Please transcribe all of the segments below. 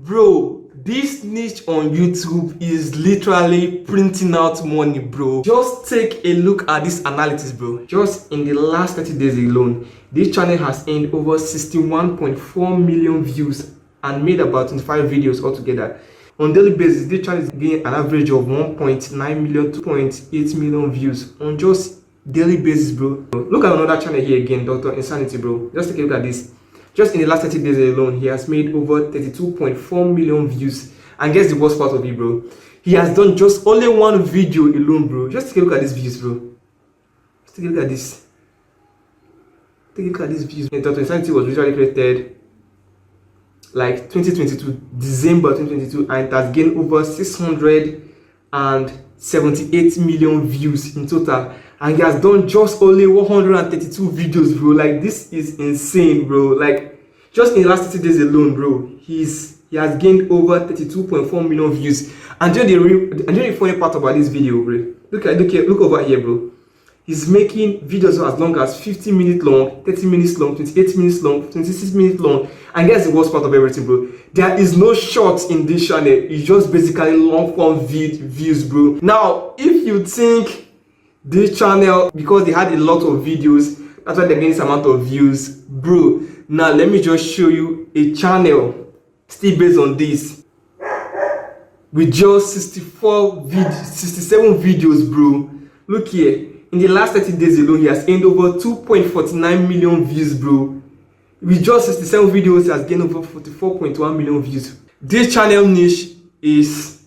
Bro, this niche on YouTube is literally printing out money, bro. Just take a look at this analysis, bro. Just in the last 30 days alone, this channel has earned over 61.4 million views and made about 25 videos altogether. On daily basis, this channel is getting an average of 1.9 million to 2.8 million views on just daily basis, bro. Look at another channel here again, Dr. Insanity, bro. Just take a look at this. Just in the last 30 days alone, he has made over 32.4 million views. And guess the worst part of it, bro? He has done just only one video alone, bro. Just take a look at these views, bro. Just take a look at this. Take a look at these views. Dr. Insanity was visually created like 2022, December 2022, and it has gained over 678 million views in total. And he has done just only 132 videos, bro. Like, this is insane, bro. Like, just in the last 30 days alone, bro, he has gained over 32.4 million views. And just the funny part about this video, bro, look over here, bro. He's making videos as long as 50 minutes long, 30 minutes long, 28 minutes long, 26 minutes long. And guess the worst part of everything, bro? There is no shorts in this channel. It's just basically long form views, bro. Now, if you think this channel, because they had a lot of videos, that's why they're getting this amount of views, bro, now let me just show you a channel still based on this with just 67 videos, bro. Look here. In the last 30 days alone, he has gained over 2.49 million views, bro. With just 67 videos, he has gained over 44.1 million views. This channel niche is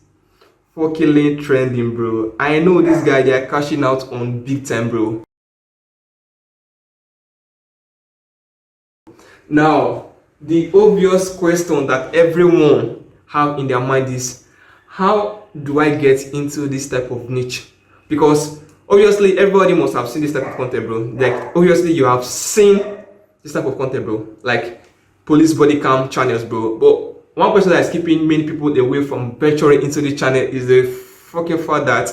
fucking trending, bro. I know this guy, they are cashing out on big time, bro. Now, the obvious question that everyone have in their mind is, how do I get into this type of niche? Because obviously everybody must have seen this type of content, bro. Like, obviously you have seen this type of content, bro. Like police body cam channels, bro. But one question that is keeping many people away from venturing into the channel is the fucking fact that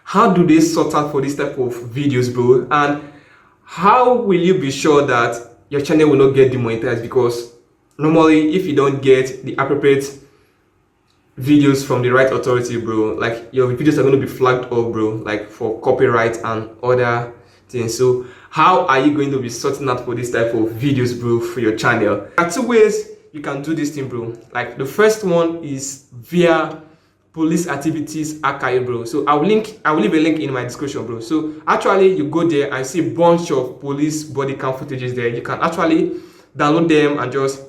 how do they sort out for this type of videos, bro? And how will you be sure that your channel will not get demonetized? Because normally if you don't get the appropriate videos from the right authority, bro, like your videos are going to be flagged up, bro, like for copyright and other things. So how are you going to be sorting out for this type of videos, bro, for your channel? There are two ways you can do this thing, bro. Like the first one is via police activities archive, bro. So I will leave a link in my description, bro. So actually you go there and see a bunch of police body cam footages there. You can actually download them and just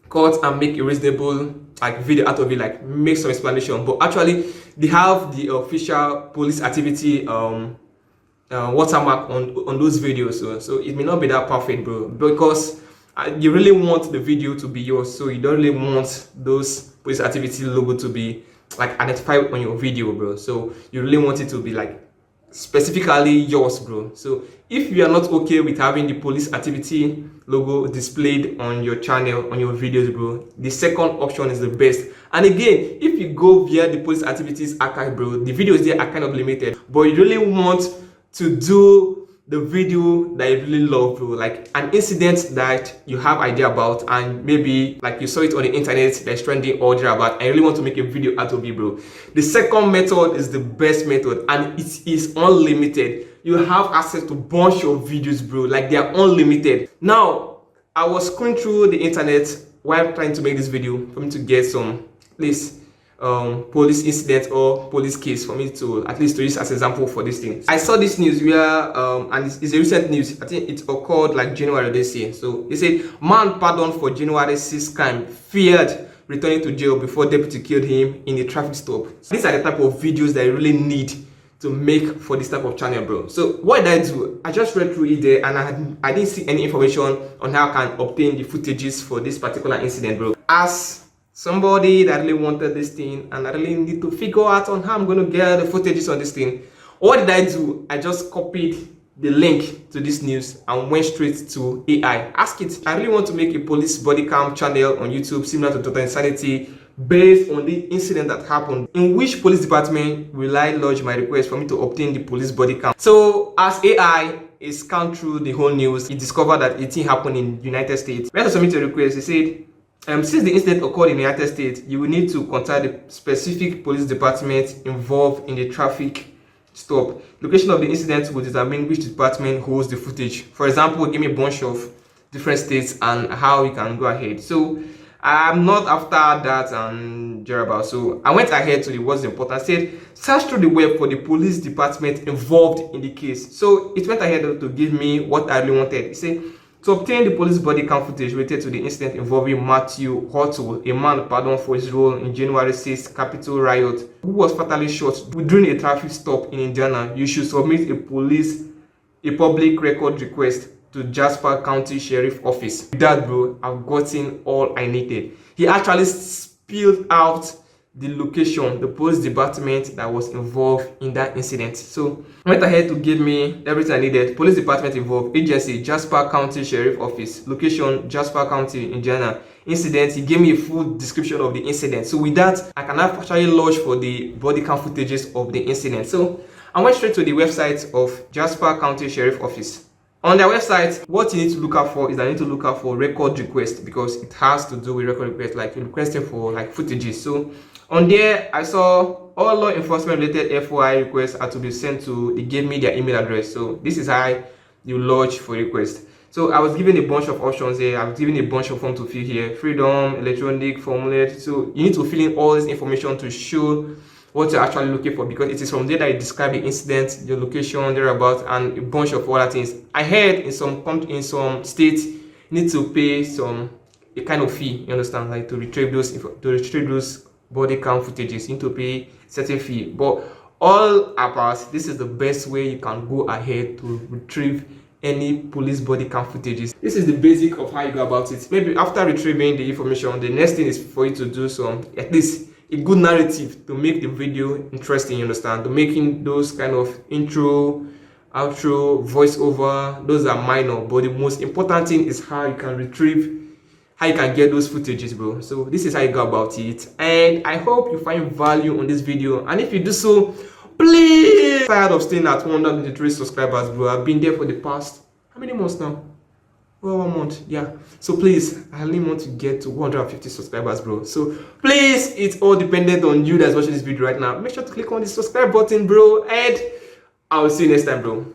cut and make a reasonable like video out of it, like make some explanation. But actually they have the official police activity watermark on those videos, so it may not be that perfect, bro, because you really want the video to be yours, so you don't really want those police activity logo to be like identified on your video, bro. So you really want it to be like specifically yours, bro. So if you are not okay with having the police activity logo displayed on your channel, on your videos, bro, the second option is the best. And again, if you go via the police activities archive, bro, the videos there are kind of limited, but you really want to do the video that you really love, bro, like an incident that you have idea about, and maybe like you saw it on the internet that's trending all there about, I really want to make a video out of it, bro. The second method is the best method, and it is unlimited. You have access to a bunch of videos, bro, like they are unlimited. Now, I was scrolling through the internet while trying to make this video for me to get some, at least police incident or police case for me to at least to use as example for this thing. I saw this news where and it's a recent news. I think it occurred like January this year. So they said man pardoned for January 6th crime, feared returning to jail before deputy killed him in a traffic stop. So these are the type of videos that I really need to make for this type of channel, bro. So what did I do? I just read through it there, and I didn't see any information on how I can obtain the footages for this particular incident, bro. As somebody that really wanted this thing and I really need to figure out on how I'm going to get the footages on this thing, what did I do? I just copied the link to this news and went straight to AI. Ask it, I really want to make a police body cam channel on YouTube similar to Dr. Insanity based on the incident that happened. In which police department will I lodge my request for me to obtain the police body cam? So as AI is scanned through the whole news, it discovered that it happened in the United States. When I submitted a request, it said Since the incident occurred in the United States, you will need to contact the specific police department involved in the traffic stop. Location of the incident will determine which department holds the footage. For example, give me a bunch of different states and how you can go ahead. So I'm not after that and thereabout. So I went ahead to the what's important. I said search through the web for the police department involved in the case. So it went ahead to give me what I really wanted. It said to obtain the police body cam footage related to the incident involving Matthew Hurtle, a man pardoned for his role in January 6th Capitol riot, who was fatally shot during a traffic stop in Indiana, you should submit a public record request to Jasper County Sheriff Office. With that, bro, I've gotten all I needed. He actually spilled out the location, the police department that was involved in that incident. So went ahead to give me everything I needed. Police department involved, agency Jasper County Sheriff Office, location Jasper County, Indiana. Incident, he gave me a full description of the incident. So with that, I can actually lodge for the body cam footages of the incident. So I went straight to the website of Jasper County Sheriff Office. On their website, what you need to look out for is I need to look out for record request, because it has to do with record request, like requesting for like footages. So on there, I saw all law enforcement related FOI requests are to be sent to, they gave me their email address. So this is how you lodge for request. So I was given a bunch of options here. I was given a bunch of forms to fill here. Freedom, electronic, formulate. So you need to fill in all this information to show what you're actually looking for, because it is from there that you describe the incident, your location, thereabouts, and a bunch of other things. I heard in some states you need to pay a kind of fee, you understand, like to retrieve those body cam footages. You need to pay a certain fee. But all apart, this is the best way you can go ahead to retrieve any police body cam footages. This is the basic of how you go about it. Maybe after retrieving the information, the next thing is for you to do at least a good narrative to make the video interesting, you understand, to making those kind of intro, outro, voiceover. Those are minor, but the most important thing is how you can get those footages, bro. So this is how you go about it, and I hope you find value on this video. And if you do so, please, tired of staying at 123 subscribers, bro. I've been there for the past how many months now? Well, 1 month, yeah. So please, I really want to get to 150 subscribers, bro. So please, it's all dependent on you that's watching this video right now. Make sure to click on the subscribe button, bro, and I'll see you next time, bro.